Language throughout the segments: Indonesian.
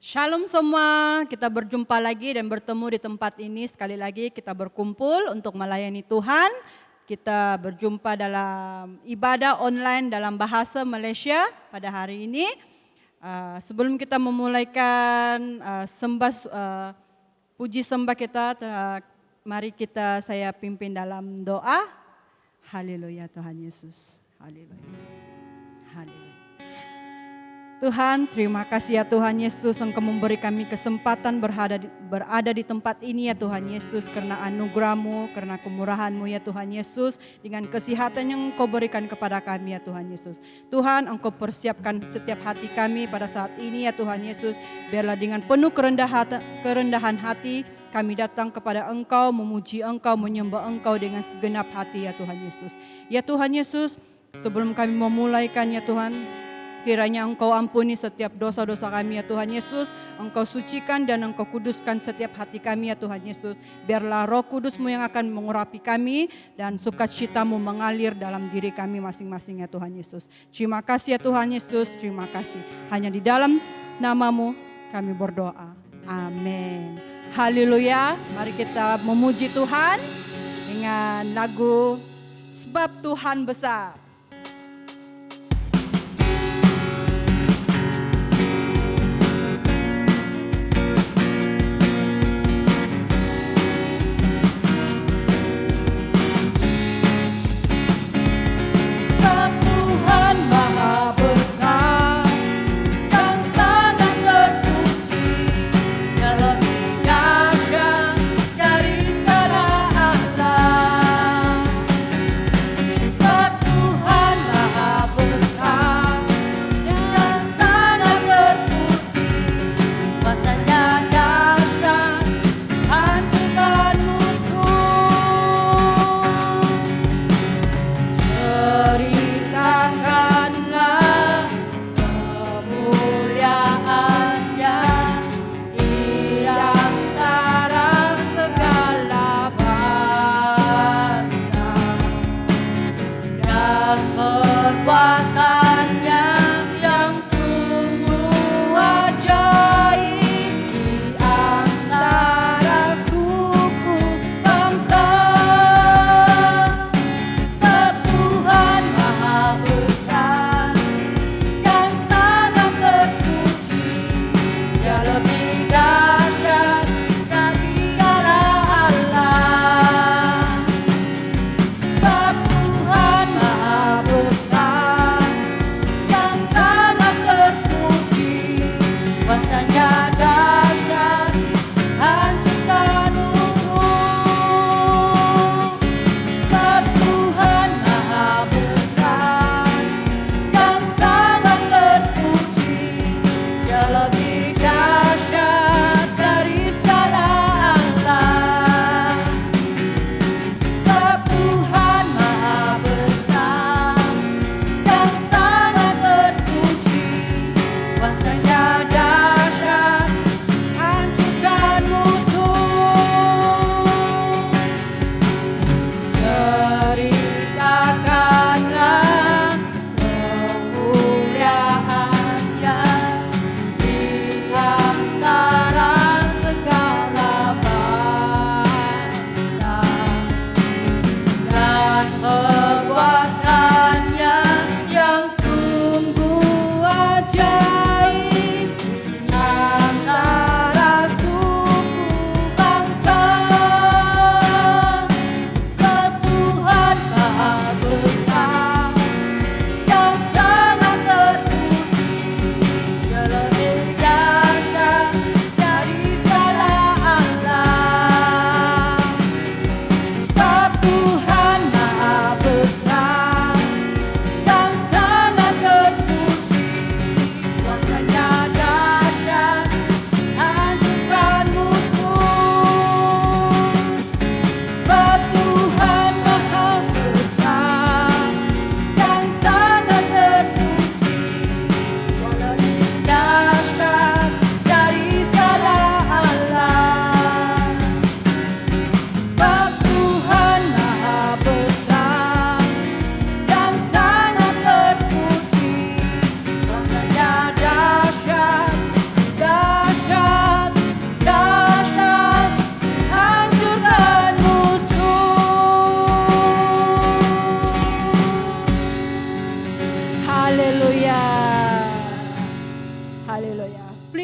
Shalom semua, kita berjumpa lagi dan bertemu di tempat ini. Sekali lagi kita berkumpul untuk melayani Tuhan. Kita berjumpa dalam ibadah online dalam bahasa Malaysia pada hari ini. Sebelum kita memulaikan puji sembah kita, mari saya pimpin dalam doa. Haleluya Tuhan Yesus. Haleluya. Haleluya. Tuhan, terima kasih ya Tuhan Yesus, Engkau memberi kami kesempatan berada di tempat ini ya Tuhan Yesus, karena anugerah-Mu, karena kemurahan-Mu ya Tuhan Yesus, dengan kesehatan yang Engkau berikan kepada kami ya Tuhan Yesus. Tuhan, Engkau persiapkan setiap hati kami pada saat ini ya Tuhan Yesus, biarlah dengan penuh kerendahan hati kami datang kepada Engkau, memuji Engkau, menyembah Engkau dengan segenap hati ya Tuhan Yesus. Ya Tuhan Yesus, sebelum kami memulaikan ya Tuhan, kiranya Engkau ampuni setiap dosa-dosa kami ya Tuhan Yesus. Engkau sucikan dan Engkau kuduskan setiap hati kami ya Tuhan Yesus. Biarlah Roh Kudus-Mu yang akan mengurapi kami dan sukacita-Mu mengalir dalam diri kami masing-masing ya Tuhan Yesus. Terima kasih ya Tuhan Yesus, terima kasih. Hanya di dalam nama-Mu kami berdoa. Amin. Haleluya. Mari kita memuji Tuhan dengan lagu Sebab Tuhan Besar. Tuhan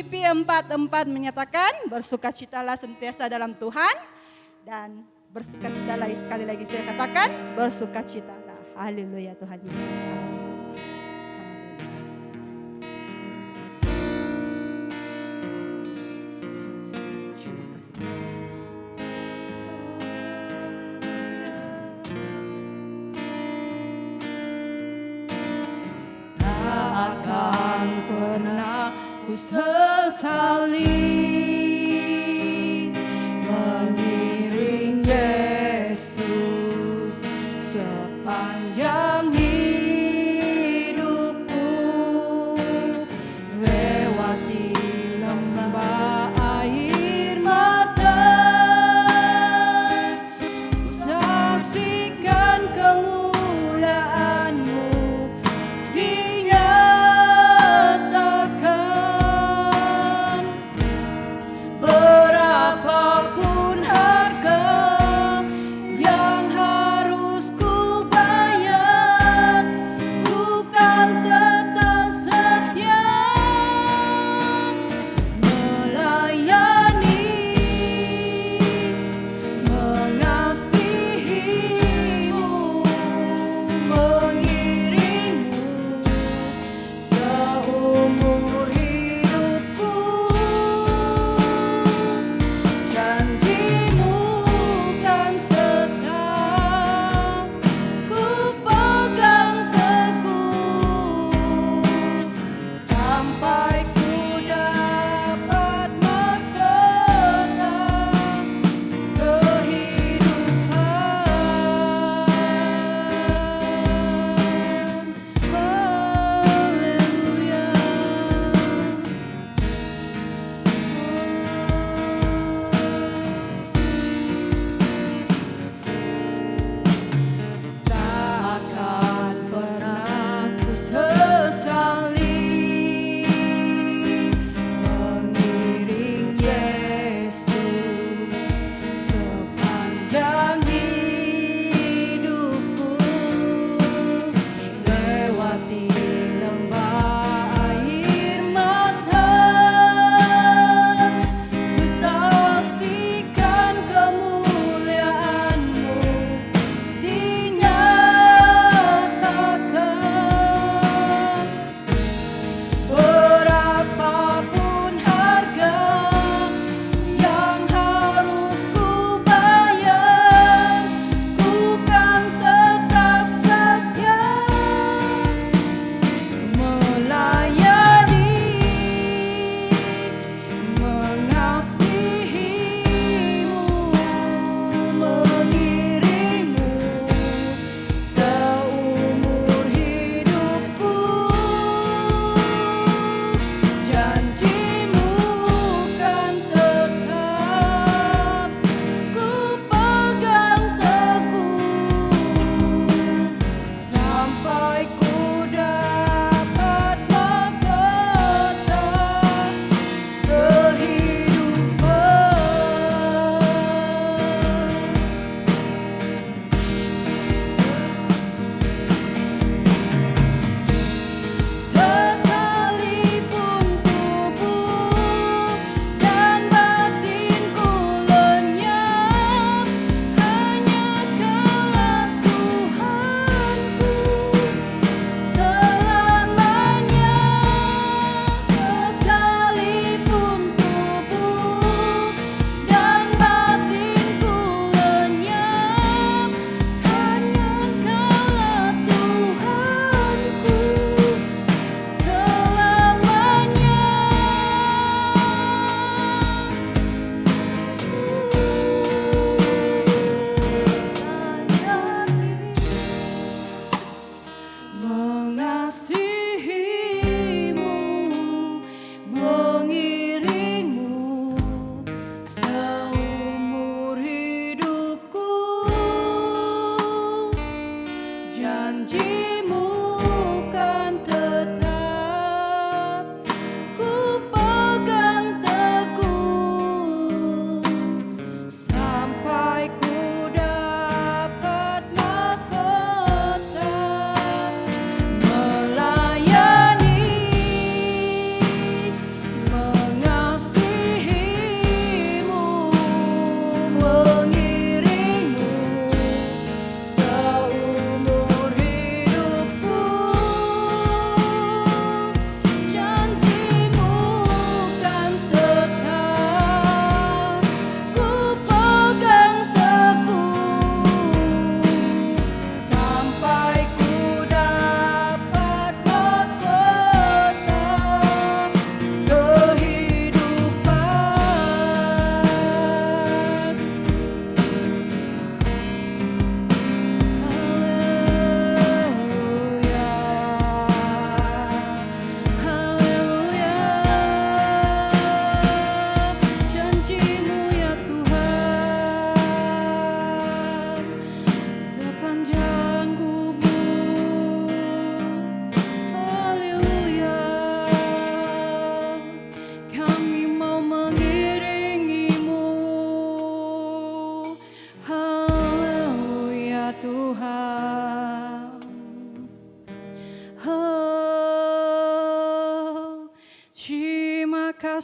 Filipi 4:4 menyatakan bersukacitalah senantiasa dalam Tuhan, dan bersukacitalah, sekali lagi saya katakan bersukacitalah. Haleluya Tuhan Yesus. Terima kasih. Tak akan pernah ku sesali mengiring Yesus sepanjang hidupku, lewati lembah air mata, ku saksikan kemuliaan-Mu dinyatakan.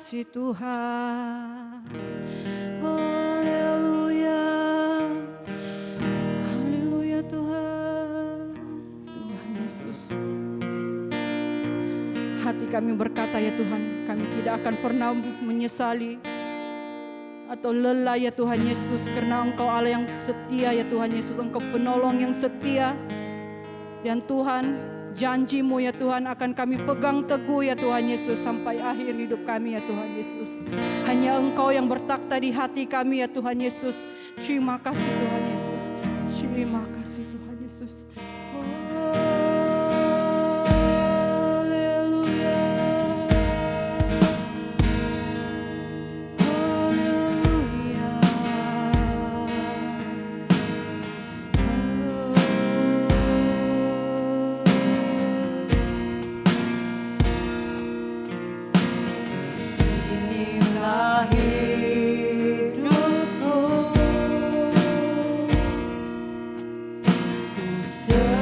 kasih Tuhan. Haleluya. Haleluya Tuhan. Tuhan Yesus. Hati kami berkata ya Tuhan, kami tidak akan pernah menyesali atau lelah ya Tuhan Yesus, karena Engkau Allah yang setia ya Tuhan Yesus, Engkau penolong yang setia. Dan Tuhan, janji-Mu ya Tuhan akan kami pegang teguh ya Tuhan Yesus sampai akhir hidup kami ya Tuhan Yesus. Hanya Engkau yang bertakhta di hati kami ya Tuhan Yesus. Terima kasih Tuhan Yesus. Terima kasih Tuhan Yesus. Hidupku, ku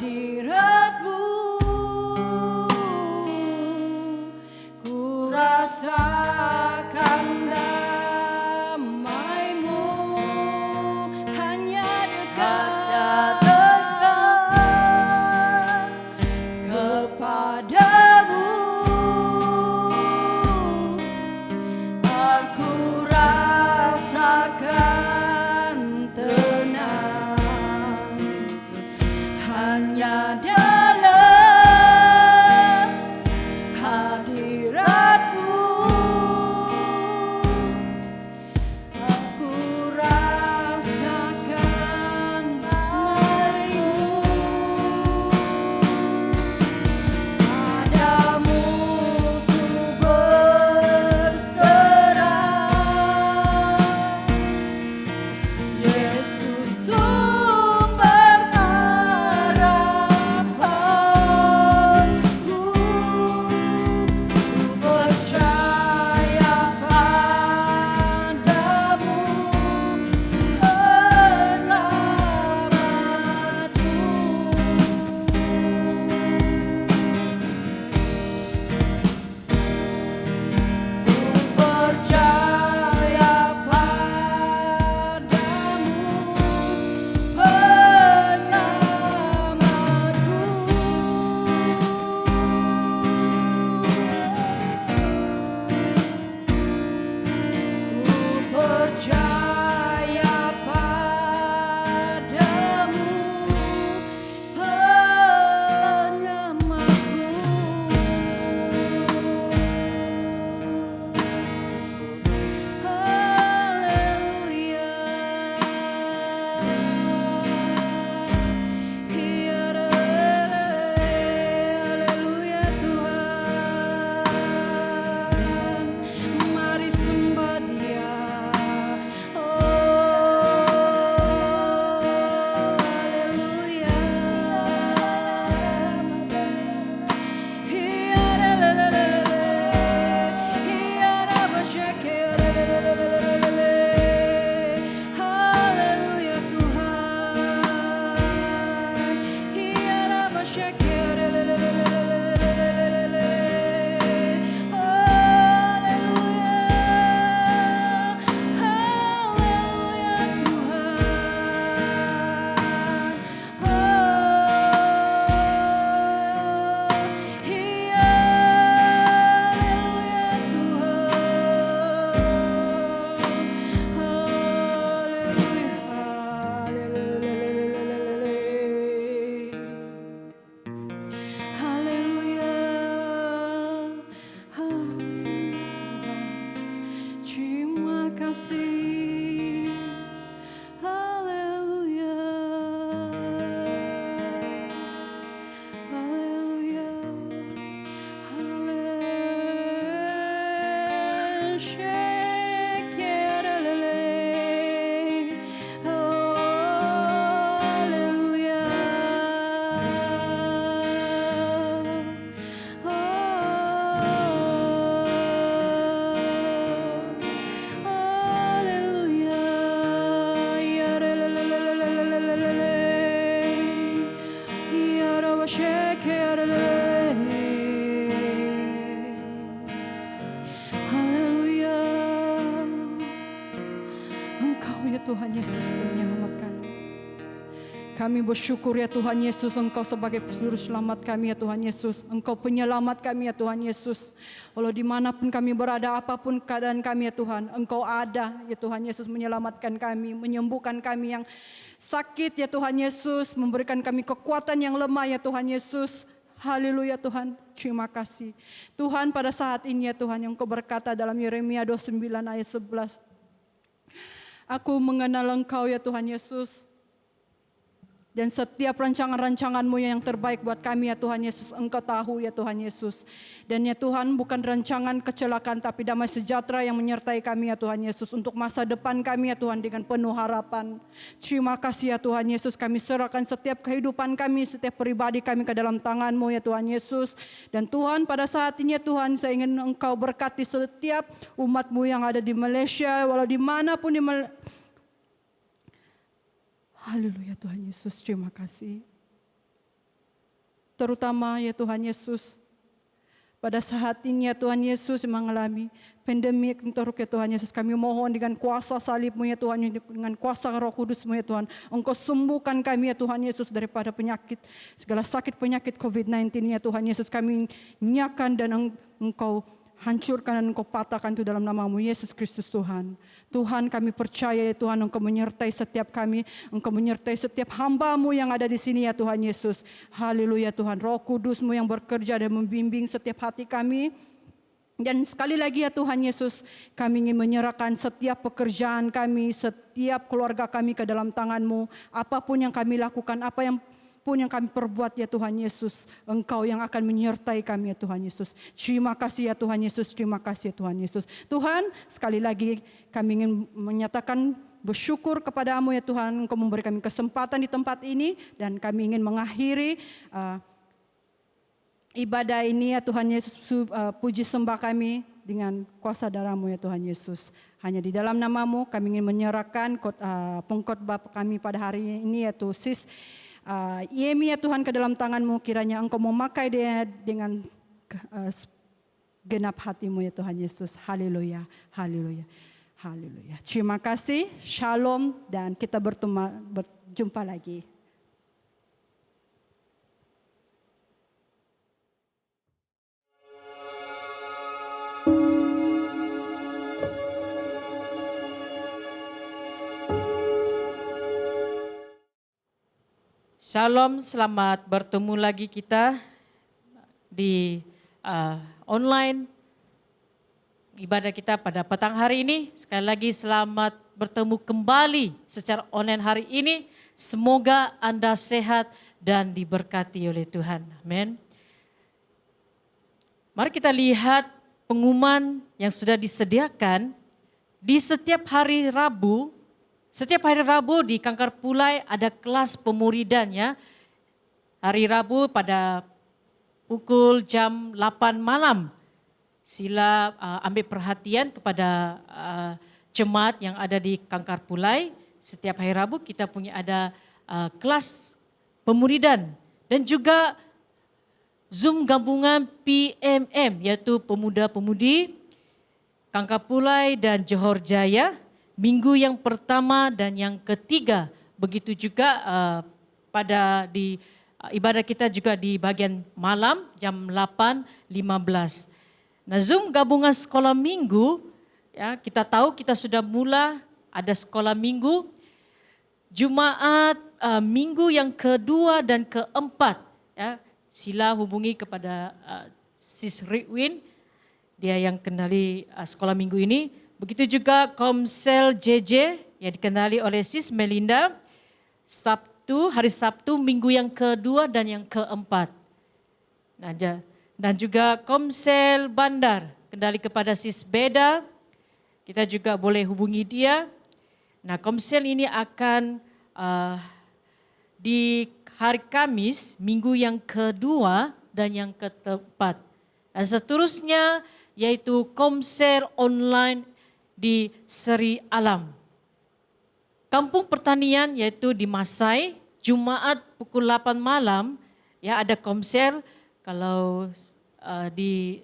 hadirat-Mu ku rasakan damai-Mu, hanya dekat kepadamu aku rasakan tenang, hanya dalam hadirat-Mu aku rasakan damai-Mu. Padamu ku berserah, Yesus sumber harapanku. Ku percaya padamu, penyelamatku. Percaya padamu, penyelamatku. Percaya padamu, penyelamatku. Haleluya. Haleluya Tuhan. Mari sembah Dia. Haleluya. Haleluya terima kasih. Haleluya. Haleluya. Haleluya. Engkau ya Tuhan Yesus penyelamat kami. Kami bersyukur ya Tuhan Yesus, Engkau sebagai juru selamat kami ya Tuhan Yesus. Engkau penyelamat kami ya Tuhan Yesus. Walau dimanapun kami berada, apapun keadaan kami ya Tuhan, Engkau ada ya Tuhan Yesus menyelamatkan kami, menyembuhkan kami yang sakit ya Tuhan Yesus, memberikan kami kekuatan yang lemah ya Tuhan Yesus. Haleluya Tuhan, terima kasih. Tuhan pada saat ini ya Tuhan, yang Engkau berkata dalam Yeremia 29 ayat 11. Aku mengenal Engkau ya Tuhan Yesus. Dan setiap rancangan-rancangan-Mu yang terbaik buat kami ya Tuhan Yesus, Engkau tahu ya Tuhan Yesus. Dan ya Tuhan, bukan rancangan kecelakaan tapi damai sejahtera yang menyertai kami ya Tuhan Yesus. Untuk masa depan kami ya Tuhan dengan penuh harapan. Terima kasih ya Tuhan Yesus, kami serahkan setiap kehidupan kami, setiap pribadi kami ke dalam tangan-Mu ya Tuhan Yesus. Dan Tuhan pada saat ini ya Tuhan, saya ingin Engkau berkati setiap umat-Mu yang ada di Malaysia, walau dimanapun di Haleluya Tuhan Yesus, terima kasih. terutama ya Tuhan Yesus. Pada saat ini ya Tuhan Yesus mengalami pandemi teruk ya Tuhan Yesus. Kami mohon dengan kuasa salib-Mu ya Tuhan, dengan kuasa Roh Kudus-Mu ya Tuhan. Engkau sembuhkan kami ya Tuhan Yesus daripada penyakit, segala sakit penyakit COVID-19 ya Tuhan Yesus. Kami nyatakan dan Engkau hancurkan dan Engkau patahkan itu dalam nama-Mu Yesus Kristus Tuhan. Tuhan, kami percaya ya Tuhan, Engkau menyertai setiap kami, Engkau menyertai setiap hamba-Mu yang ada di sini ya Tuhan Yesus. Haleluya Tuhan, Roh Kudus-Mu yang bekerja dan membimbing setiap hati kami. Dan sekali lagi ya Tuhan Yesus, kami ingin menyerahkan setiap pekerjaan kami, setiap keluarga kami ke dalam tangan-Mu. Apapun yang kami lakukan, apa yang pun yang kami perbuat ya Tuhan Yesus, Engkau yang akan menyertai kami ya Tuhan Yesus. Terima kasih ya Tuhan Yesus, terima kasih ya Tuhan Yesus. Tuhan, sekali lagi kami ingin menyatakan bersyukur kepadamu ya Tuhan, Engkau memberi kami kesempatan di tempat ini, dan kami ingin mengakhiri ibadah ini ya Tuhan Yesus, puji sembah kami dengan kuasa darah-Mu ya Tuhan Yesus. Hanya di dalam nama-Mu kami ingin menyerahkan pengkhotbah kami pada hari ini yaitu Sis Yemi ya Tuhan ke dalam tangan-Mu, kiranya Engkau memakai dia dengan genap hati-Mu ya Tuhan Yesus. Haleluya, haleluya, haleluya. Terima kasih, shalom, dan kita berjumpa lagi. Shalom, selamat bertemu lagi kita di online ibadah kita pada petang hari ini. Sekali lagi selamat bertemu kembali secara online hari ini. Semoga Anda sehat dan diberkati oleh Tuhan. Amin. Mari kita lihat pengumuman yang sudah disediakan di setiap hari Rabu. Setiap hari Rabu di Kangkar Pulai ada kelas pemuridan ya. Hari Rabu pada pukul jam 8 malam. Sila ambil perhatian kepada jemaat yang ada di Kangkar Pulai. Setiap hari Rabu kita punya ada kelas pemuridan. Dan juga Zoom gabungan PMM yaitu Pemuda-Pemudi Kangkar Pulai dan Johor Jaya. Minggu yang pertama dan yang ketiga, begitu juga pada di ibadah kita juga di bagian malam jam 8.15. Nah, Zoom gabungan sekolah minggu, ya kita tahu kita sudah mula ada sekolah minggu, Jumaat minggu yang kedua dan keempat. Ya, sila hubungi kepada Sis Ridwin, dia yang kenali sekolah minggu ini. Begitu juga Komsel JJ yang dikenali oleh Sis Melinda, hari Sabtu minggu yang kedua dan yang keempat. Nah, dan juga Komsel Bandar, kendali kepada Sis Beda, kita juga boleh hubungi dia. Nah, Komsel ini akan di hari Kamis minggu yang kedua dan yang keempat. Dan seterusnya yaitu Komsel online di Seri Alam. Kampung pertanian yaitu di Masai, Jumaat pukul 8 malam ya ada komsel. Kalau di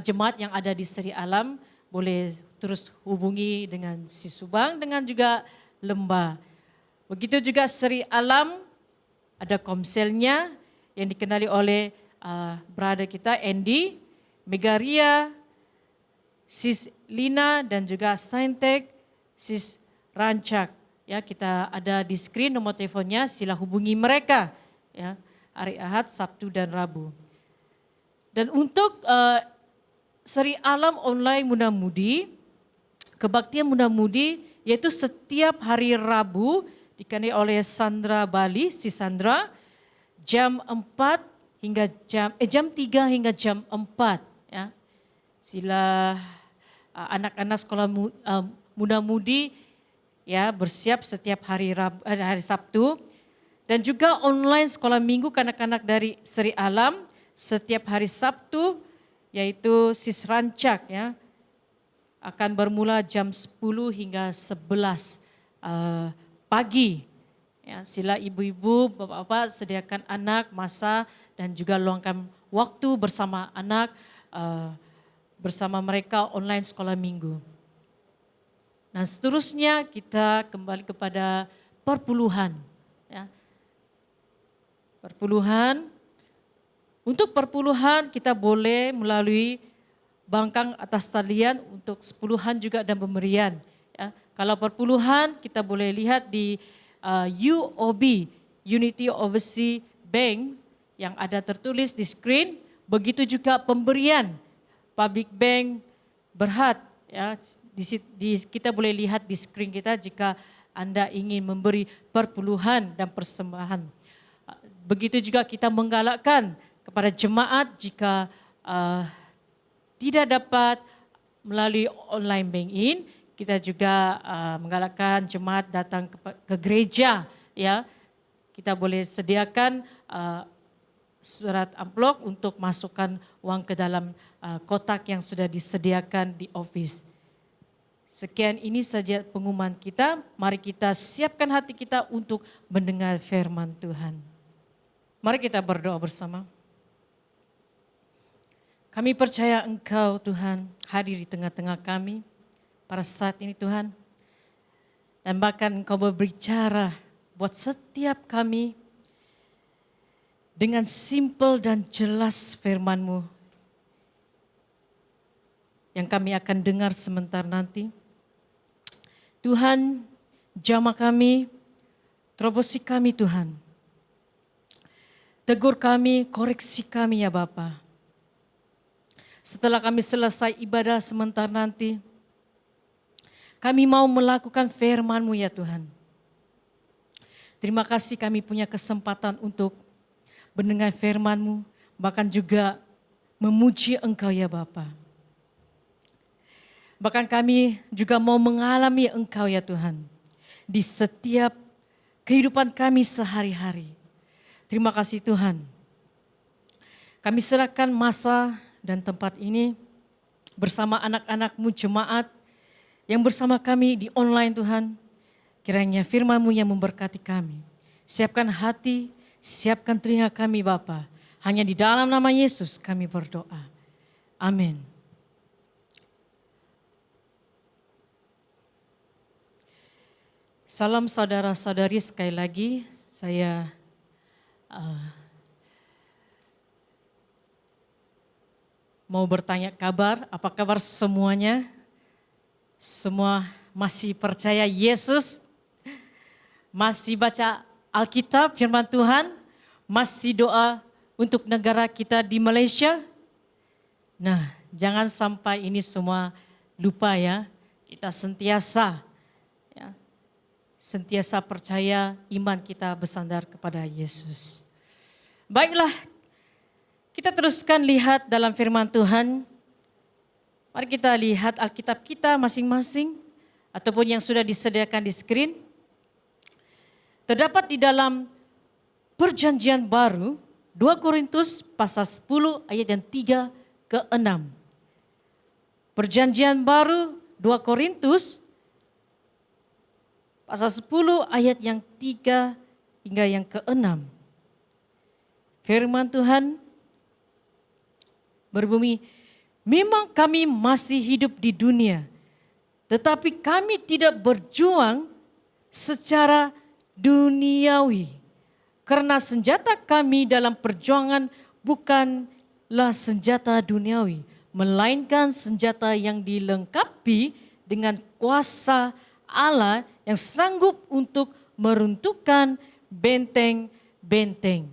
jemaat yang ada di Seri Alam boleh terus hubungi dengan Si Subang dengan juga Lembah. Begitu juga Seri Alam ada komselnya yang dikenali oleh brother kita Andy, Megaria, Sis Lina dan juga Saintek, Sis Rancak. Ya, kita ada di screen nomor teleponnya, sila hubungi mereka. Ya, hari Ahad, Sabtu dan Rabu. Dan untuk Seri Alam online muda-mudi, kebaktian muda-mudi yaitu setiap hari Rabu dikenai oleh Sandra Bali, Sis Sandra, jam 4 hingga jam 3 hingga jam 4 ya. Sila anak-anak sekolah muda-mudi ya bersiap setiap hari Sabtu, dan juga online sekolah minggu kanak-kanak dari Seri Alam setiap hari Sabtu yaitu Sis Rancak ya akan bermula jam 10 hingga 11 pagi Ya, sila ibu-ibu, bapak-bapak sediakan anak, masa dan juga luangkan waktu bersama anak, bersama mereka online sekolah minggu. Nah seterusnya kita kembali kepada perpuluhan. Ya. Perpuluhan, untuk perpuluhan kita boleh melalui bangkang atas talian, untuk sepuluhan juga dan pemberian. Ya. Kalau perpuluhan kita boleh lihat di UOB, Unity Overseas Bank, yang ada tertulis di screen. Begitu juga pemberian, Public Bank Berhad. Ya, kita boleh lihat di screen kita jika Anda ingin memberi perpuluhan dan persembahan. Begitu juga kita menggalakkan kepada jemaat jika tidak dapat melalui online bank-in, kita juga menggalakkan jemaat datang ke gereja. Ya, kita boleh sediakan surat amplop untuk masukkan uang ke dalam kotak yang sudah disediakan di office. Sekian ini saja pengumuman kita. Mari kita siapkan hati kita untuk mendengar firman Tuhan. Mari kita berdoa bersama. Kami percaya Engkau Tuhan hadir di tengah-tengah kami pada saat ini Tuhan. Dan bahkan Engkau berbicara buat setiap kami dengan simpel dan jelas firman-Mu yang kami akan dengar sebentar nanti. Tuhan, jamah kami, terobosi kami Tuhan. Tegur kami, koreksi kami ya Bapa. Setelah kami selesai ibadah sebentar nanti, kami mau melakukan firman-Mu ya Tuhan. Terima kasih kami punya kesempatan untuk mendengar firman-Mu, bahkan juga memuji Engkau ya Bapa. Bahkan kami juga mau mengalami Engkau ya Tuhan, di setiap kehidupan kami sehari-hari. Terima kasih Tuhan. Kami serahkan masa dan tempat ini bersama anak-anak-Mu jemaat yang bersama kami di online Tuhan. Kiranya firman-Mu yang memberkati kami. Siapkan hati, siapkan telinga kami Bapa. Hanya di dalam nama Yesus kami berdoa. Amin. Salam saudara-saudari, sekali lagi saya mau bertanya kabar, apa kabar semuanya? Semua masih percaya Yesus? Masih baca Alkitab, firman Tuhan? Masih doa untuk negara kita di Malaysia? Nah, jangan sampai ini semua lupa ya. Kita sentiasa percaya iman kita bersandar kepada Yesus. Baiklah, kita teruskan lihat dalam firman Tuhan. Mari kita lihat Alkitab kita masing-masing ataupun yang sudah disediakan di screen. Terdapat di dalam Perjanjian Baru 2 Korintus pasal 10 ayat yang 3 ke 6. Perjanjian Baru 2 Korintus pasal 10 ayat yang 3 hingga yang ke-6. Firman Tuhan berbunyi, memang kami masih hidup di dunia, tetapi kami tidak berjuang secara duniawi. Karena senjata kami dalam perjuangan bukanlah senjata duniawi, melainkan senjata yang dilengkapi dengan kuasa Allah yang sanggup untuk meruntuhkan benteng-benteng.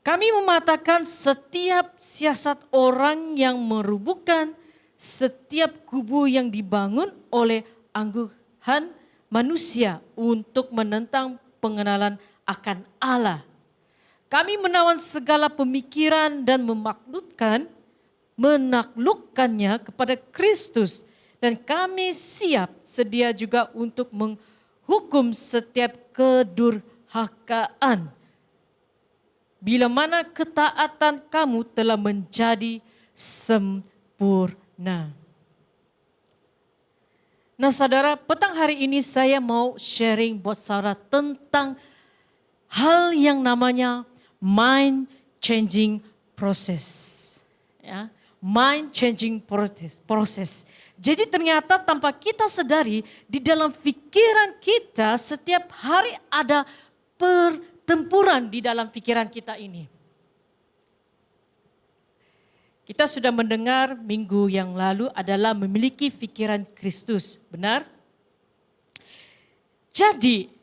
Kami mematakan setiap siasat orang yang merubuhkan setiap kubu yang dibangun oleh angguhan manusia untuk menentang pengenalan akan Allah. Kami menawan segala pemikiran dan menaklukkannya kepada Kristus. Dan kami siap sedia juga untuk menghukum setiap kedurhakaan. Bila mana ketaatan kamu telah menjadi sempurna. Nah saudara, petang hari ini saya mau sharing buat saudara tentang hal yang namanya mind changing process. Ya, mind changing process. Jadi ternyata tanpa kita sadari di dalam pikiran kita setiap hari ada pertempuran di dalam pikiran kita ini. Kita sudah mendengar minggu yang lalu adalah memiliki pikiran Kristus, benar? Jadi,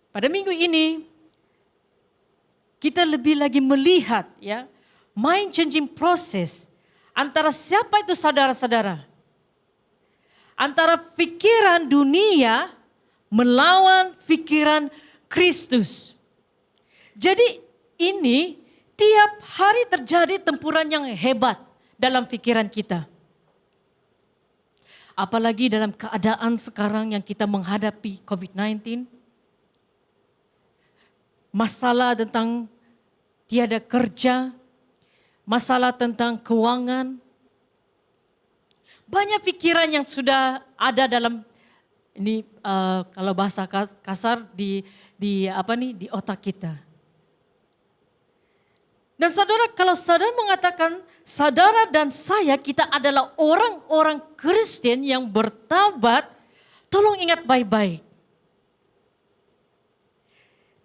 pada minggu ini kita lebih lagi melihat ya, mind changing process antara siapa itu saudara-saudara? Antara pikiran dunia melawan pikiran Kristus. Jadi ini tiap hari terjadi tempuran yang hebat dalam pikiran kita. Apalagi dalam keadaan sekarang yang kita menghadapi COVID-19. Masalah tentang tiada kerja, masalah tentang keuangan. Banyak pikiran yang sudah ada dalam ini kalau bahasa kasar di otak kita. Dan saudara, kalau saudara mengatakan saudara dan saya kita adalah orang-orang Kristen yang bertobat, tolong ingat baik-baik.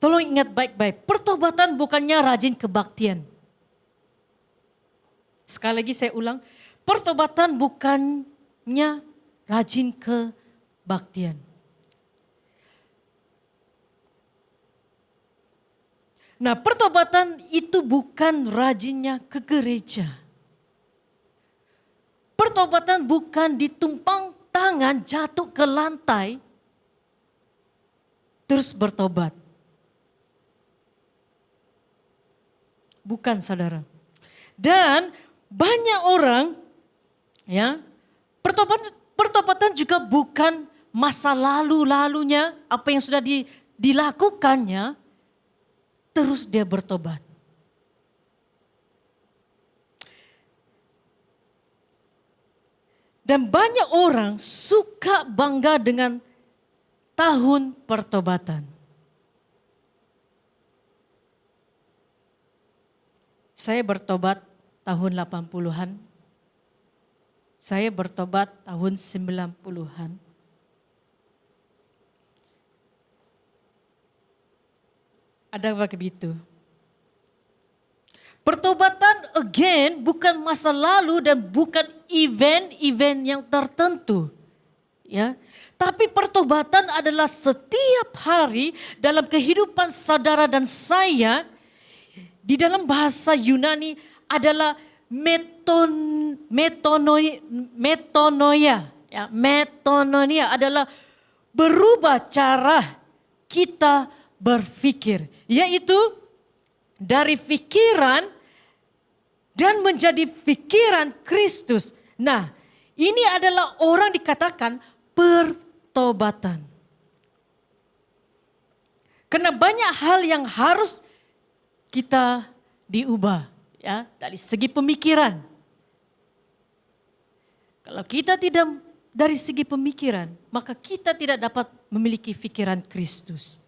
Tolong ingat baik-baik, pertobatan bukannya rajin kebaktian. Sekali lagi saya ulang, pertobatan bukannya rajin kebaktian. Nah, pertobatan itu bukan rajinnya ke gereja. Pertobatan bukan ditumpang tangan jatuh ke lantai terus bertobat. Bukan saudara. Dan banyak orang ya, pertobatan juga bukan masa lalunya apa yang sudah dilakukannya terus dia bertobat. Dan banyak orang suka bangga dengan tahun pertobatan. Saya bertobat tahun 80-an. Saya bertobat tahun 90-an. Ada begitu. Pertobatan again bukan masa lalu dan bukan event-event yang tertentu. Ya, tapi pertobatan adalah setiap hari dalam kehidupan saudara dan saya. Di dalam bahasa Yunani adalah metanoia. Ya, metanoia adalah berubah cara kita berpikir, yaitu dari pikiran dan menjadi pikiran Kristus. Nah, ini adalah orang dikatakan pertobatan. Karena banyak hal yang harus kita diubah, ya, dari segi pemikiran. Kalau kita tidak dari segi pemikiran, maka kita tidak dapat memiliki pikiran Kristus.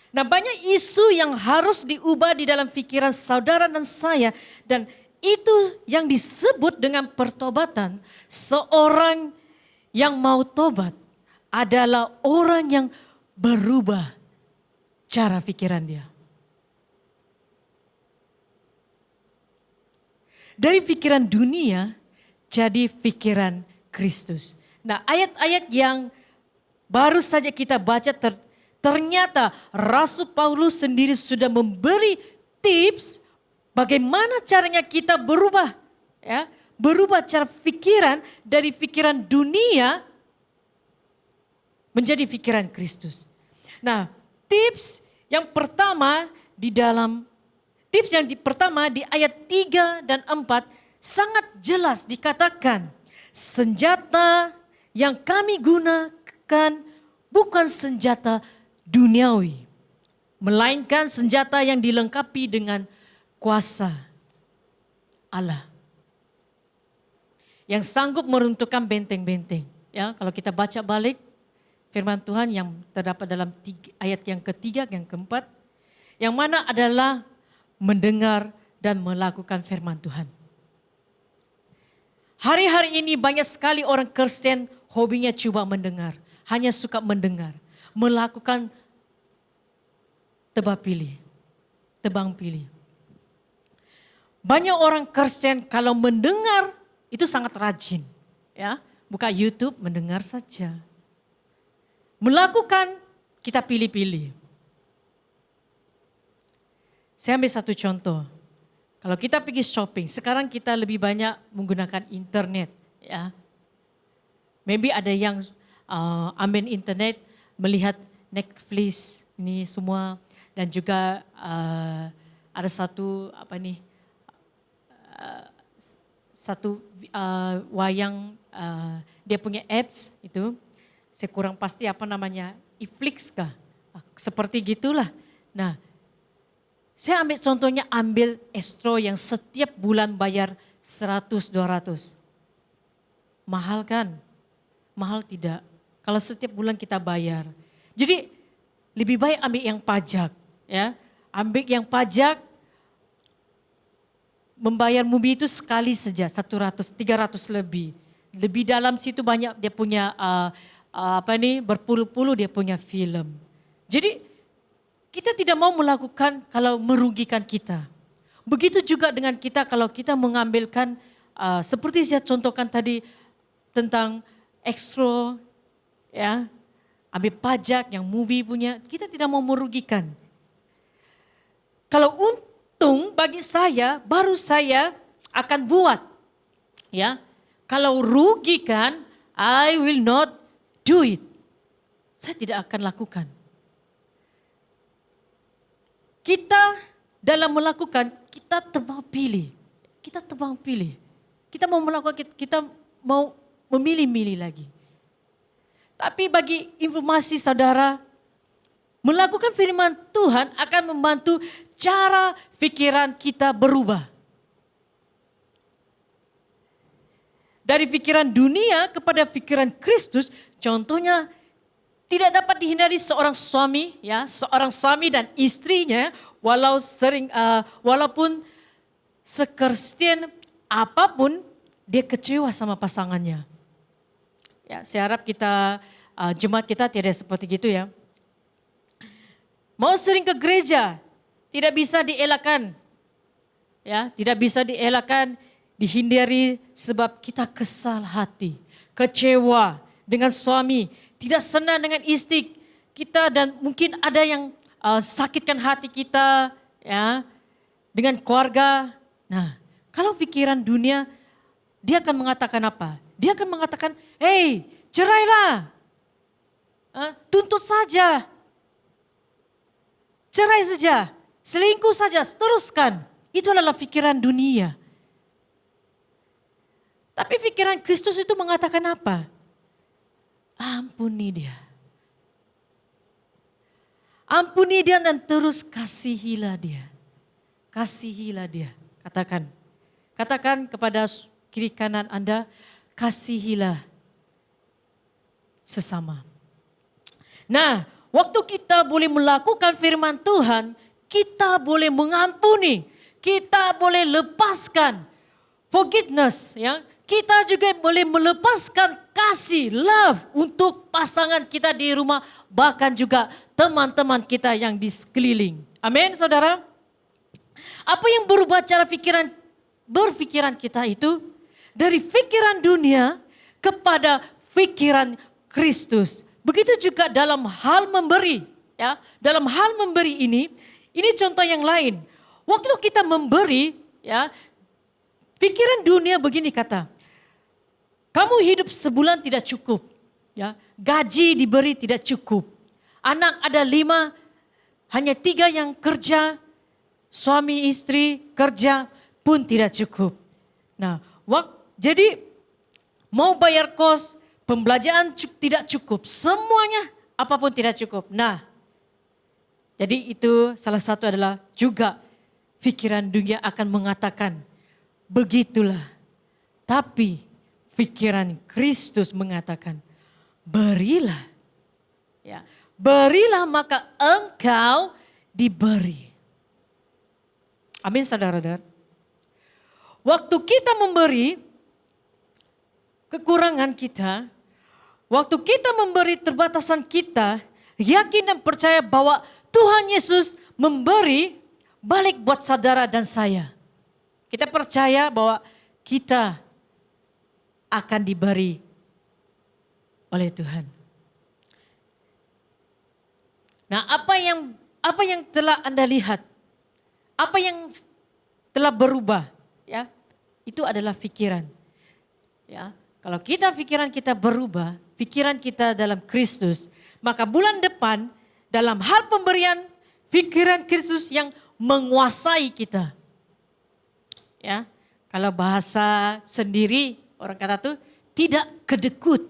Nah, banyak isu yang harus diubah di dalam pikiran saudara dan saya. Dan itu yang disebut dengan pertobatan. Seorang yang mau tobat adalah orang yang berubah cara pikiran dia. Dari pikiran dunia jadi pikiran Kristus. Nah, ayat-ayat yang baru saja kita baca ternyata Rasul Paulus sendiri sudah memberi tips bagaimana caranya kita berubah, ya, berubah cara pikiran dari pikiran dunia menjadi pikiran Kristus. Nah, tips yang pertama di ayat 3 dan 4 sangat jelas dikatakan, senjata yang kami gunakan bukan senjata duniawi, melainkan senjata yang dilengkapi dengan kuasa Allah yang sanggup meruntuhkan benteng-benteng. Ya, kalau kita baca balik firman Tuhan yang terdapat dalam ayat yang ketiga, yang keempat, yang mana adalah mendengar dan melakukan firman Tuhan. Hari-hari ini banyak sekali orang Kristen hobinya cuma mendengar, hanya suka mendengar, melakukan tebang pilih. Banyak orang Kristen kalau mendengar itu sangat rajin, ya. Buka YouTube, mendengar saja. Melakukan, kita pilih-pilih. Saya ambil satu contoh. Kalau kita pergi shopping, sekarang kita lebih banyak menggunakan internet, ya. Maybe ada yang ambil internet, melihat Netflix ini semua, dan juga ada satu satu wayang dia punya apps itu, saya kurang pasti apa namanya, Iflix kah? Seperti gitulah. Nah, saya ambil contohnya, ambil Astro yang setiap bulan bayar 100-200. Mahal kan? Mahal tidak. Kalau setiap bulan kita bayar. Jadi lebih baik ambil yang pajak, ya. Ambil yang pajak, membayar movie itu sekali saja 100-300 lebih. Lebih dalam situ banyak dia punya berpuluh-puluh dia punya film. Jadi kita tidak mau melakukan kalau merugikan kita. Begitu juga dengan kita kalau kita mengambilkan seperti saya contohkan tadi tentang Extro, ya, ambil pajak yang movie punya, kita tidak mau merugikan. Kalau untung bagi saya, baru saya akan buat. Ya, kalau rugikan, I will not do it. Saya tidak akan lakukan. Kita dalam melakukan, kita tebang pilih. Kita tebang pilih. Kita mau melakukan, kita mau memilih-milih lagi. Tapi bagi informasi saudara, melakukan firman Tuhan akan membantu cara pikiran kita berubah. Dari pikiran dunia kepada pikiran Kristus, contohnya tidak dapat dihindari seorang suami, ya, seorang suami dan istrinya, walaupun sekristen apapun, dia kecewa sama pasangannya. Ya, saya harap kita jemaat kita tidak seperti gitu, ya. Mau sering ke gereja, tidak bisa dielakkan. Ya, tidak bisa dielakkan, dihindari sebab kita kesal hati, kecewa dengan suami, tidak senang dengan istri kita, dan mungkin ada yang sakitkan hati kita, ya, dengan keluarga. Nah, kalau pikiran dunia, dia akan mengatakan apa? Dia akan mengatakan, hey, cerailah, tuntut saja, cerai saja, selingkuh saja, teruskan. Itu adalah pikiran dunia. Tapi pikiran Kristus itu mengatakan apa? Ampuni dia. Ampuni dia dan terus kasihilah dia. Kasihilah dia. Katakan. Katakan kepada kiri kanan Anda, kasihilah sesama. Nah, waktu kita boleh melakukan firman Tuhan, kita boleh mengampuni, kita boleh lepaskan forgiveness, ya. Kita juga boleh melepaskan kasih, love untuk pasangan kita di rumah, bahkan juga teman-teman kita yang di sekeliling. Amin, saudara. Apa yang berubah cara berpikiran kita itu? Dari pikiran dunia kepada pikiran Kristus. Begitu juga dalam hal memberi, ya. Dalam hal memberi ini contoh yang lain. Waktu kita memberi, ya, pikiran dunia begini kata, kamu hidup sebulan tidak cukup, ya. Gaji diberi tidak cukup. Anak ada 5, hanya 3 yang kerja, suami istri kerja pun tidak cukup. Nah, jadi mau bayar kos, pembelajaran tidak cukup, semuanya apapun tidak cukup. Nah, jadi itu salah satu adalah juga pikiran dunia akan mengatakan, begitulah. Tapi pikiran Kristus mengatakan, berilah. Ya, berilah maka engkau diberi. Amin saudara-saudara. Waktu kita memberi kekurangan kita, waktu kita memberi terbatasan kita, yakin dan percaya bahwa Tuhan Yesus memberi balik buat saudara dan saya. Kita percaya bahwa kita akan diberi oleh Tuhan. Nah, apa yang telah Anda lihat? Apa yang telah berubah? Ya, itu adalah pikiran. Ya, kalau pikiran kita berubah, pikiran kita dalam Kristus, maka bulan depan dalam hal pemberian pikiran Kristus yang menguasai kita. Ya, kalau bahasa sendiri orang kata tuh tidak kedekut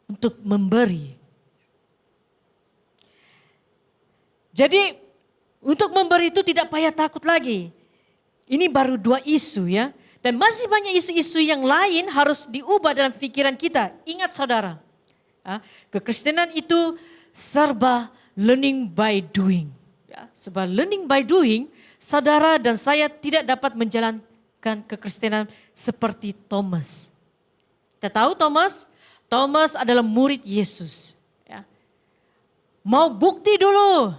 untuk memberi. Jadi untuk memberi itu tidak payah takut lagi. Ini baru 2 isu ya. Dan masih banyak isu-isu yang lain harus diubah dalam pikiran kita. Ingat saudara, kekristenan itu serba learning by doing. Ya, sebab learning by doing, saudara dan saya tidak dapat menjalankan kekristenan seperti Thomas. Kita tahu Thomas adalah murid Yesus. Ya. Mau bukti dulu,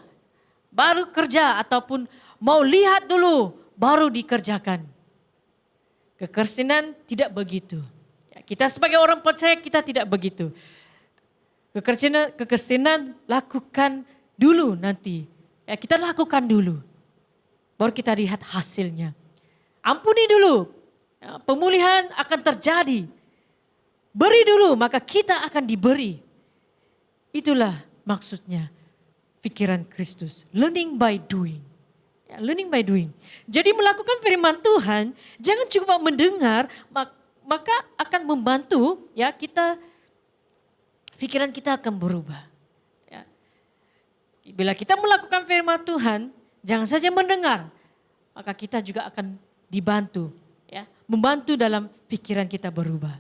baru kerja, ataupun mau lihat dulu, baru dikerjakan. Kekristenan tidak begitu. Ya, kita sebagai orang percaya kita tidak begitu. Kekristenan lakukan dulu nanti. Ya, kita lakukan dulu. Baru kita lihat hasilnya. Ampuni dulu. Ya, pemulihan akan terjadi. Beri dulu maka kita akan diberi. Itulah maksudnya pikiran Kristus. Learning by doing. Ya, learning by doing. Jadi melakukan firman Tuhan jangan cuma mendengar, maka akan membantu ya kita, pikiran kita akan berubah. Ya. Bila kita melakukan firman Tuhan, jangan saja mendengar, maka kita juga akan dibantu. Ya, membantu dalam pikiran kita berubah.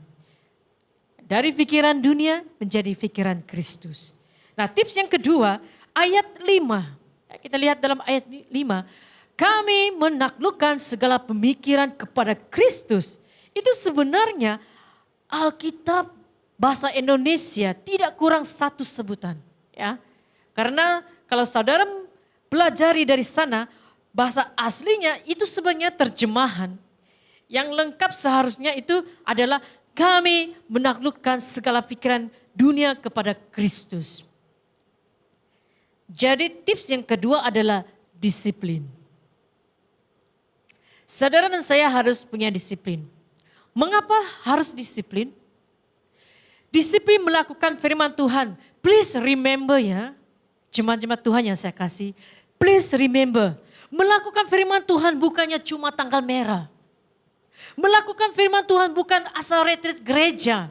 Dari pikiran dunia menjadi pikiran Kristus. Nah, tips yang kedua, ayat 5. Kita lihat dalam ayat 5. Kami menaklukkan segala pemikiran kepada Kristus. Itu sebenarnya Alkitab bahasa Indonesia tidak kurang 1 sebutan. Ya. Karena kalau saudara pelajari dari sana, bahasa aslinya itu sebenarnya terjemahan. Yang lengkap seharusnya itu adalah kami menaklukkan segala pikiran dunia kepada Kristus. Jadi tips yang kedua adalah disiplin. Saudara dan saya harus punya disiplin. Mengapa harus disiplin? Disiplin melakukan firman Tuhan. Please remember ya, jemaat-jemaat Tuhan yang saya kasih. Please remember, melakukan firman Tuhan bukannya cuma tanggal merah. Melakukan firman Tuhan bukan asal retreat gereja.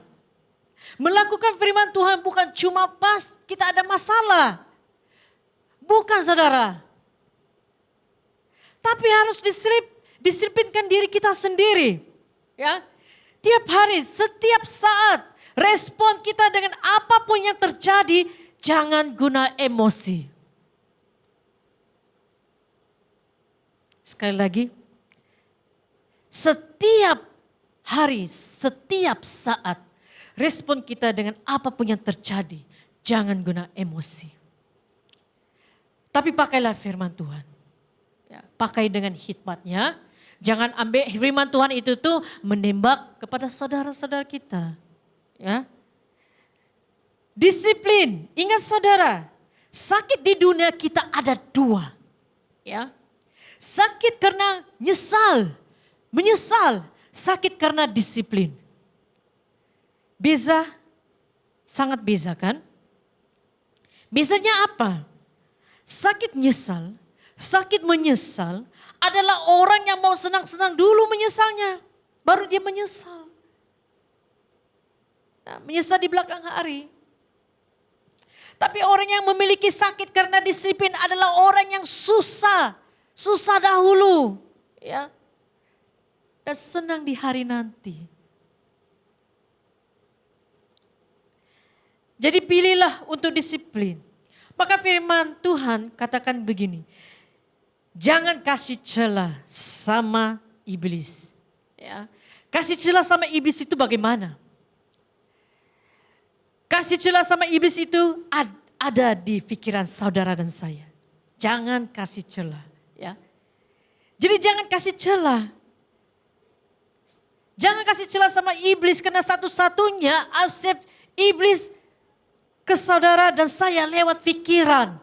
Melakukan firman Tuhan bukan cuma pas kita ada masalah. Bukan saudara. Tapi harus disiplinkan diri kita sendiri. Ya. Tiap hari, setiap saat, respon kita dengan apapun yang terjadi, jangan guna emosi. Sekali lagi, setiap hari, setiap saat, respon kita dengan apapun yang terjadi, jangan guna emosi. Tapi pakailah firman Tuhan. Ya, pakai dengan hikmatnya. Jangan ambil firman Tuhan itu tuh menembak kepada saudara-saudara kita. Ya. Disiplin. Ingat saudara, sakit di dunia kita ada 2. Ya. Sakit karena menyesal, sakit karena disiplin. Beza, sangat beza kan? Bezanya apa? Sakit menyesal adalah orang yang mau senang-senang dulu menyesalnya. Baru dia menyesal. Nah, menyesal di belakang hari. Tapi orang yang memiliki sakit karena disiplin adalah orang yang susah dahulu. Ya. Dan senang di hari nanti. Jadi pilihlah untuk disiplin. Maka firman Tuhan katakan begini, jangan kasih celah sama iblis. Ya. Kasih celah sama iblis itu bagaimana? Kasih celah sama iblis itu ada di pikiran saudara dan saya. Jangan kasih celah. Ya. Jadi jangan kasih celah. Jangan kasih celah sama iblis karena satu-satunya aset iblis ke saudara dan saya lewat pikiran.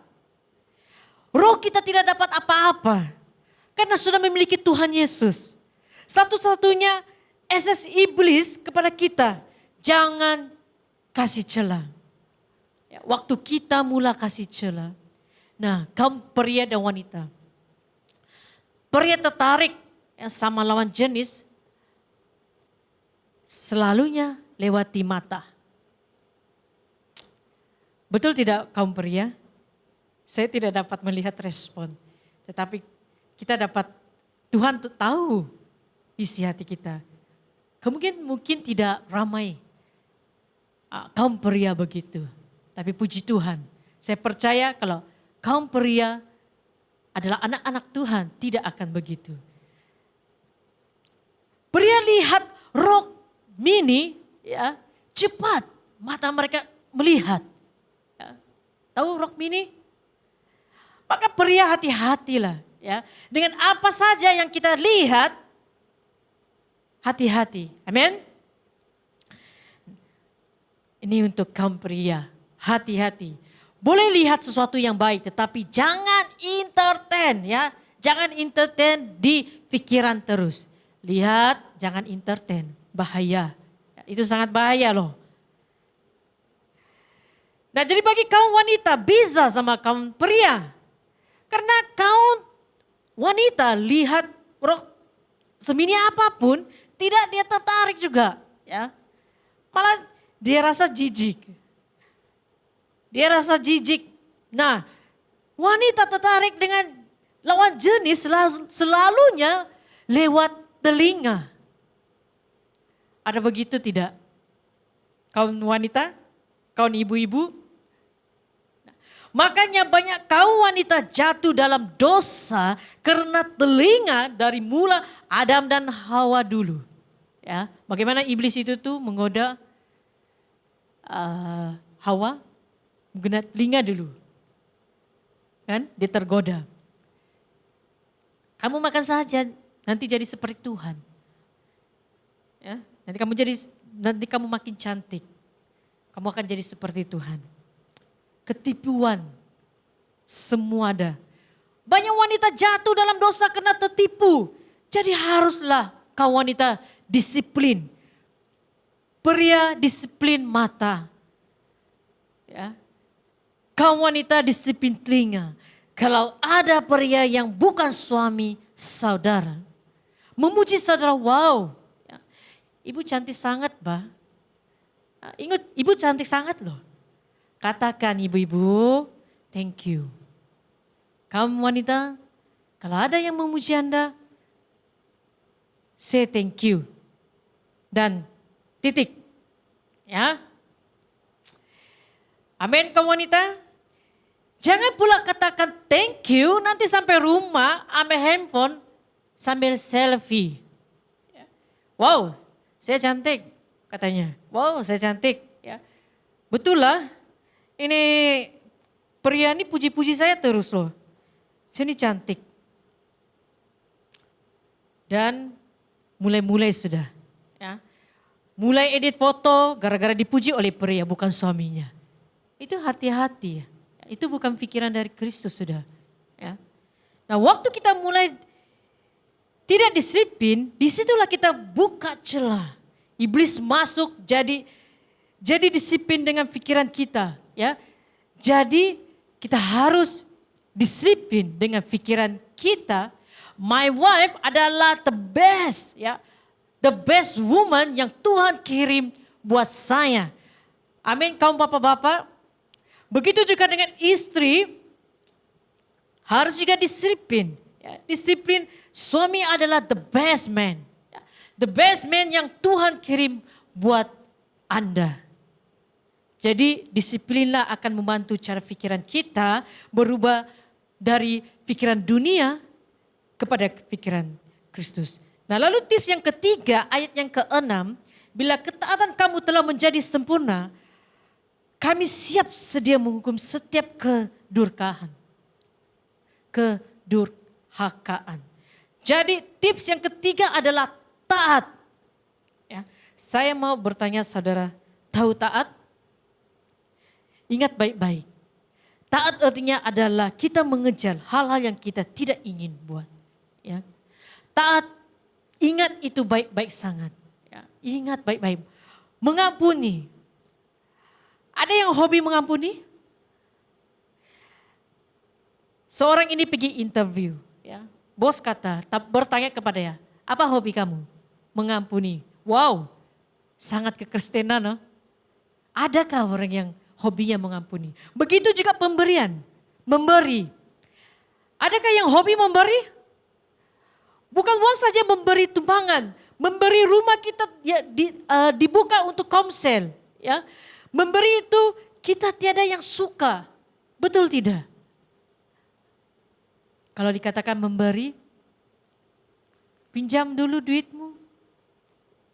Roh kita tidak dapat apa-apa karena sudah memiliki Tuhan Yesus. Satu-satunya akses iblis kepada kita, jangan kasih celah. Ya, waktu kita mula kasih celah, nah kaum pria dan wanita, pria tertarik sama lawan jenis, selalunya lewati mata. Betul tidak kaum pria? Saya tidak dapat melihat respon. Tetapi kita dapat, Tuhan tahu isi hati kita. Mungkin tidak ramai kaum pria begitu. Tapi puji Tuhan, saya percaya kalau kaum pria adalah anak-anak Tuhan tidak akan begitu. Pria lihat rok mini, ya cepat mata mereka melihat. Tahu rok mini? Maka pria hati-hatilah ya. Dengan apa saja yang kita lihat, hati-hati. Amin. Ini untuk kaum pria, hati-hati. Boleh lihat sesuatu yang baik tetapi jangan entertain ya. Jangan entertain di pikiran terus. Lihat, jangan entertain. Bahaya. Itu sangat bahaya loh. Nah jadi bagi kaum wanita bisa sama kaum pria. Karena kaum wanita lihat rok semini apapun tidak dia tertarik juga. Ya. Malah dia rasa jijik. Dia rasa jijik. Nah wanita tertarik dengan lawan jenis selalunya lewat telinga. Ada begitu tidak? Kaum wanita, kaum ibu-ibu. Makanya banyak kaum wanita jatuh dalam dosa karena telinga dari mula Adam dan Hawa dulu. Ya, bagaimana iblis itu tuh menggoda Hawa menggunakan telinga dulu. Kan? Dia tergoda. Kamu makan saja nanti jadi seperti Tuhan. Ya, nanti kamu makin cantik. Kamu akan jadi seperti Tuhan. Ketipuan, semua ada. Banyak wanita jatuh dalam dosa karena tertipu. Jadi haruslah kaum wanita disiplin. Pria disiplin mata. Ya. Kaum wanita disiplin telinga. Kalau ada pria yang bukan suami saudara. Memuji saudara, wow. Ya. Ibu cantik sangat, Bah. Ingat, ibu cantik sangat loh. Katakan ibu-ibu, thank you. Kamu wanita, kalau ada yang memuji Anda, say thank you. Dan titik. Ya. Amin kamu wanita. Jangan pula katakan thank you, nanti sampai rumah ambil handphone sambil selfie. Wow, saya cantik katanya. Wow, saya cantik. Ya. Betul lah. Ini pria ini puji-puji saya terus loh. Saya ini cantik. Dan mulai-mulai sudah. Ya. Mulai edit foto gara-gara dipuji oleh pria bukan suaminya. Itu hati-hati ya. Itu bukan pikiran dari Kristus sudah. Ya. Nah waktu kita mulai tidak disiplin, disitulah kita buka celah. Iblis masuk jadi disiplin dengan pikiran kita. Ya, jadi kita harus disiplin dengan pikiran kita. My wife adalah the best, ya, the best woman yang Tuhan kirim buat saya. Amin, kaum bapak-bapak. Begitu juga dengan istri, harus juga disiplin. Ya, disiplin, suami adalah the best man, ya, the best man yang Tuhan kirim buat Anda. Jadi disiplinlah akan membantu cara pikiran kita berubah dari pikiran dunia kepada pikiran Kristus. Nah lalu tips yang ketiga, ayat yang ke-6, bila ketaatan kamu telah menjadi sempurna, kami siap sedia menghukum setiap kedurkaan. Kedurhakaan. Jadi tips yang ketiga adalah taat. Ya, saya mau bertanya saudara, tahu taat? Ingat baik-baik. Taat artinya adalah kita mengejar hal-hal yang kita tidak ingin buat. Ya. Taat, ingat itu baik-baik sangat. Ya. Ingat baik-baik. Mengampuni. Ada yang hobi mengampuni? Seorang ini pergi interview. Ya. Bos bertanya kepada dia, apa hobi kamu? Mengampuni. Wow, sangat kekristenan. No? Adakah orang yang hobinya mengampuni? Begitu juga pemberian, memberi. Adakah yang hobi memberi? Bukan uang saja memberi tumpangan, memberi rumah kita ya, dibuka untuk komsel. Ya. Memberi itu kita tiada yang suka, betul tidak? Kalau dikatakan memberi, pinjam dulu duitmu.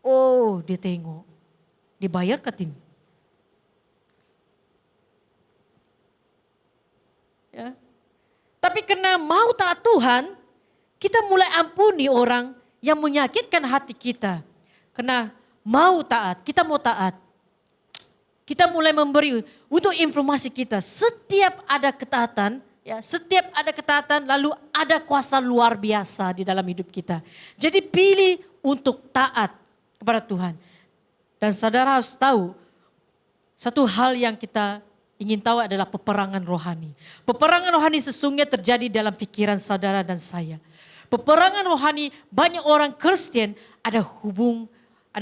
Oh, dia tengok, dibayar ketin. Ya. Tapi karena mau taat Tuhan, kita mulai ampuni orang yang menyakitkan hati kita. Karena mau taat, kita mau taat. Kita mulai memberi untuk informasi kita. Setiap ada ketaatan, ya, setiap ada ketaatan lalu ada kuasa luar biasa di dalam hidup kita. Jadi pilih untuk taat kepada Tuhan. Dan saudara harus tahu, satu hal yang kita ingin tahu adalah peperangan rohani. Peperangan rohani sesungguhnya terjadi dalam pikiran saudara dan saya. Peperangan rohani banyak orang Kristen ada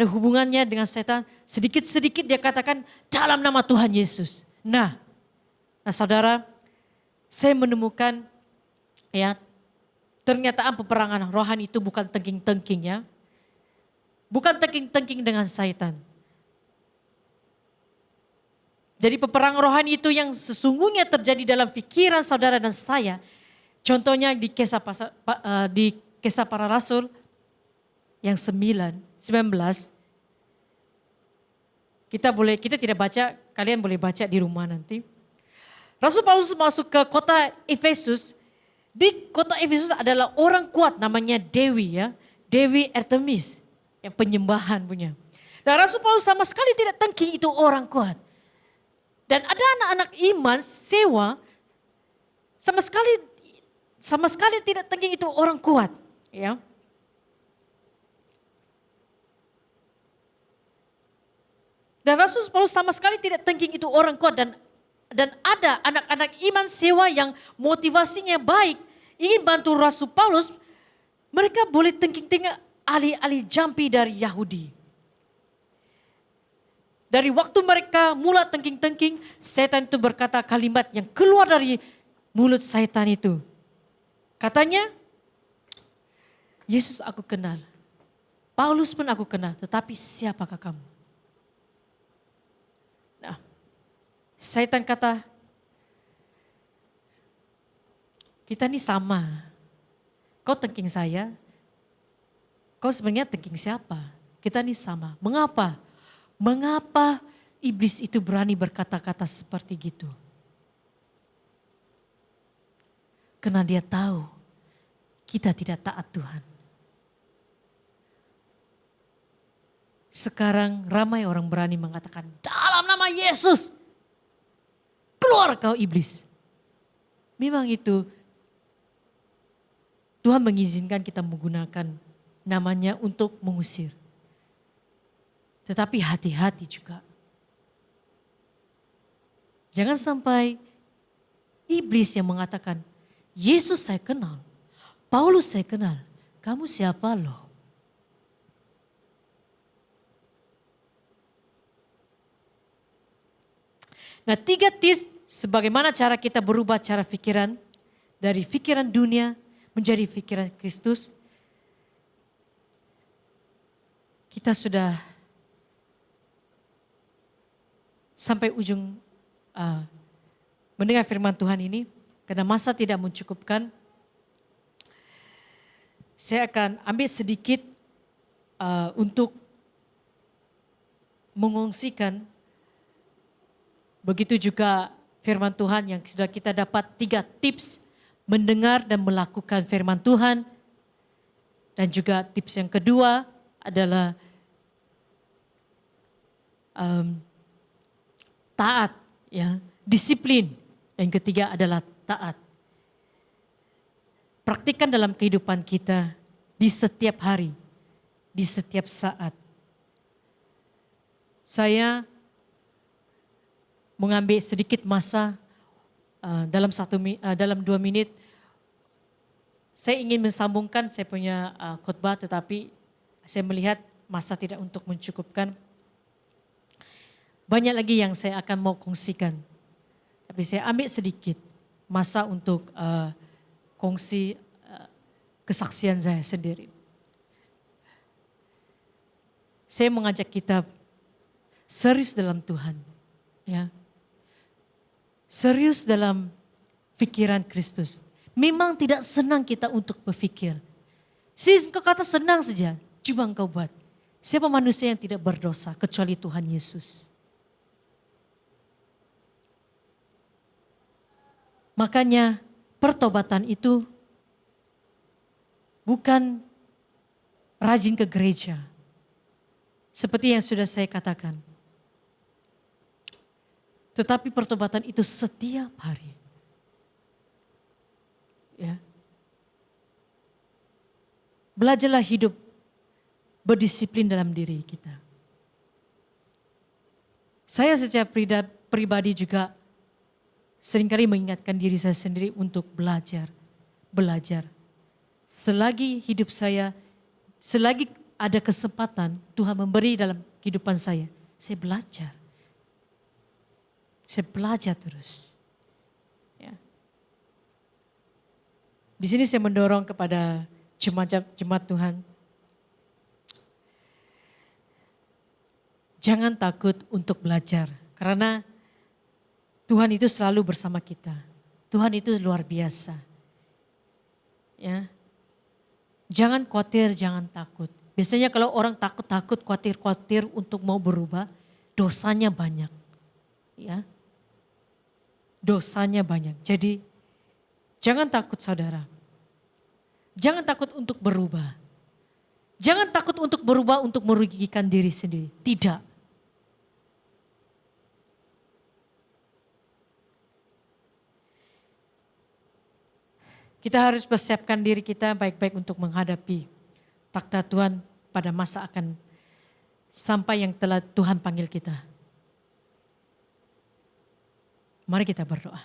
hubungannya dengan setan. Sedikit-sedikit dia katakan dalam nama Tuhan Yesus. Nah saudara, saya menemukan ya pernyataan peperangan rohani itu bukan tengking-tengking ya. Bukan tengking-tengking dengan setan. Jadi peperangan rohani itu yang sesungguhnya terjadi dalam pikiran saudara dan saya. Contohnya di Kisah Para Rasul yang 19. Kita tidak baca, kalian boleh baca di rumah nanti. Rasul Paulus masuk ke kota Efesus. Di kota Efesus adalah orang kuat namanya Dewi ya. Dewi Artemis yang penyembahan punya. Dan Rasul Paulus sama sekali tidak tengking itu orang kuat. Dan ada anak-anak iman sewa sama sekali tidak tengking itu orang kuat, ya. Dan Rasul Paulus sama sekali tidak tengking itu orang kuat dan ada anak-anak iman sewa yang motivasinya baik, ingin bantu Rasul Paulus, mereka boleh tengking-tengking alih-alih jampi dari Yahudi. Dari waktu mereka mula tengking-tengking, setan itu berkata kalimat yang keluar dari mulut setan itu. Katanya, Yesus aku kenal, Paulus pun aku kenal, tetapi siapakah kamu? Nah, setan kata, kita ini sama. Kau tengking saya, kau sebenarnya tengking siapa? Kita ini sama. Mengapa? Mengapa iblis itu berani berkata-kata seperti gitu? Karena dia tahu kita tidak taat Tuhan. Sekarang ramai orang berani mengatakan dalam nama Yesus, keluar kau iblis. Memang itu Tuhan mengizinkan kita menggunakan namanya untuk mengusir. Tetapi hati-hati juga. Jangan sampai iblis yang mengatakan, Yesus saya kenal, Paulus saya kenal, kamu siapa loh? Nah 3 tips sebagaimana cara kita berubah cara pikiran dari pikiran dunia menjadi pikiran Kristus. Kita sudah sampai ujung mendengar firman Tuhan ini. Karena masa tidak mencukupkan, saya akan ambil sedikit untuk mengungsikan. Begitu juga firman Tuhan yang sudah kita dapat 3 tips mendengar dan melakukan firman Tuhan. Dan juga tips yang kedua adalah taat, ya, disiplin. Dan yang ketiga adalah taat. Praktikkan dalam kehidupan kita di setiap hari, di setiap saat. Saya mengambil sedikit masa dalam 2 menit. Saya ingin mensambungkan saya punya khotbah, tetapi saya melihat masa tidak untuk mencukupkan. Banyak lagi yang saya akan mau kongsikan. Tapi saya ambil sedikit masa untuk kongsi kesaksian saya sendiri. Saya mengajak kita serius dalam Tuhan, ya. Serius dalam pikiran Kristus. Memang tidak senang kita untuk berpikir. Kau kata senang saja, coba engkau buat. Siapa manusia yang tidak berdosa kecuali Tuhan Yesus? Makanya pertobatan itu bukan rajin ke gereja. Seperti yang sudah saya katakan. Tetapi pertobatan itu setiap hari. Ya. Belajarlah hidup berdisiplin dalam diri kita. Saya secara pribadi juga seringkali mengingatkan diri saya sendiri untuk belajar. Selagi hidup saya, selagi ada kesempatan Tuhan memberi dalam kehidupan saya belajar. Saya belajar terus. Ya. Di sini saya mendorong kepada jemaat Tuhan. Jangan takut untuk belajar. Karena Tuhan itu selalu bersama kita. Tuhan itu luar biasa. Ya. Jangan khawatir, jangan takut. Biasanya kalau orang takut-takut, khawatir-khawatir untuk mau berubah, dosanya banyak. Ya. Dosanya banyak. Jadi jangan takut saudara. Jangan takut untuk berubah. Jangan takut untuk berubah untuk merugikan diri sendiri. Tidak. Kita harus persiapkan diri kita baik-baik untuk menghadapi takhta Tuhan pada masa akan sampai yang telah Tuhan panggil kita. Mari kita berdoa.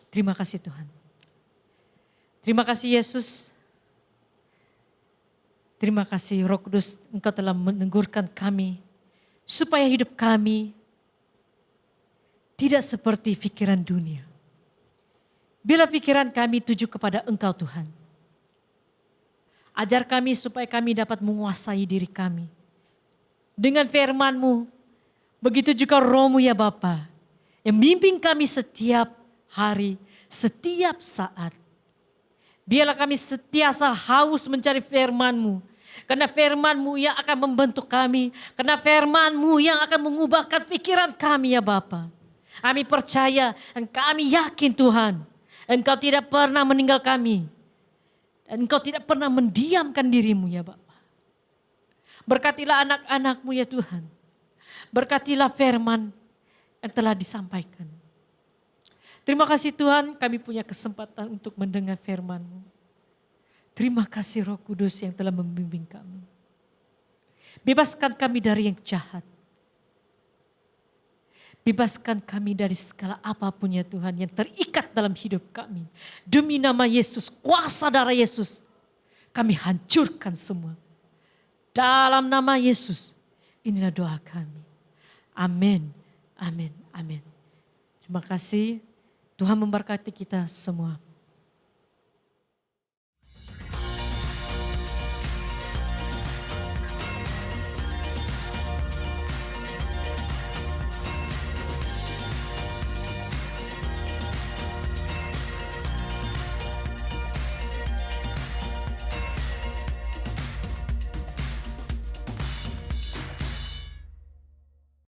Terima kasih Tuhan. Terima kasih Yesus. Terima kasih Roh Kudus, Engkau telah menegurkan kami supaya hidup kami tidak seperti pikiran dunia. Bila pikiran kami tuju kepada Engkau Tuhan. Ajar kami supaya kami dapat menguasai diri kami. Dengan firman-Mu, begitu juga Roh-Mu ya Bapa, yang memimpin kami setiap hari, setiap saat. Biarlah kami sentiasa haus mencari firman-Mu. Karena firman-Mu yang akan membentuk kami. Karena firman-Mu yang akan mengubahkan pikiran kami ya Bapa. Kami percaya dan kami yakin Tuhan. Engkau tidak pernah meninggal kami. Dan Engkau tidak pernah mendiamkan diri-Mu ya Bapa. Berkatilah anak-anak-Mu ya Tuhan. Berkatilah firman yang telah disampaikan. Terima kasih Tuhan, kami punya kesempatan untuk mendengar firman-Mu. Terima kasih Roh Kudus yang telah membimbing kami. Bebaskan kami dari yang jahat. Bebaskan kami dari segala apapun ya Tuhan yang terikat dalam hidup kami. Demi nama Yesus, kuasa darah Yesus, kami hancurkan semua. Dalam nama Yesus, inilah doa kami. Amin, amin, amin. Terima kasih. Tuhan memberkati kita semua.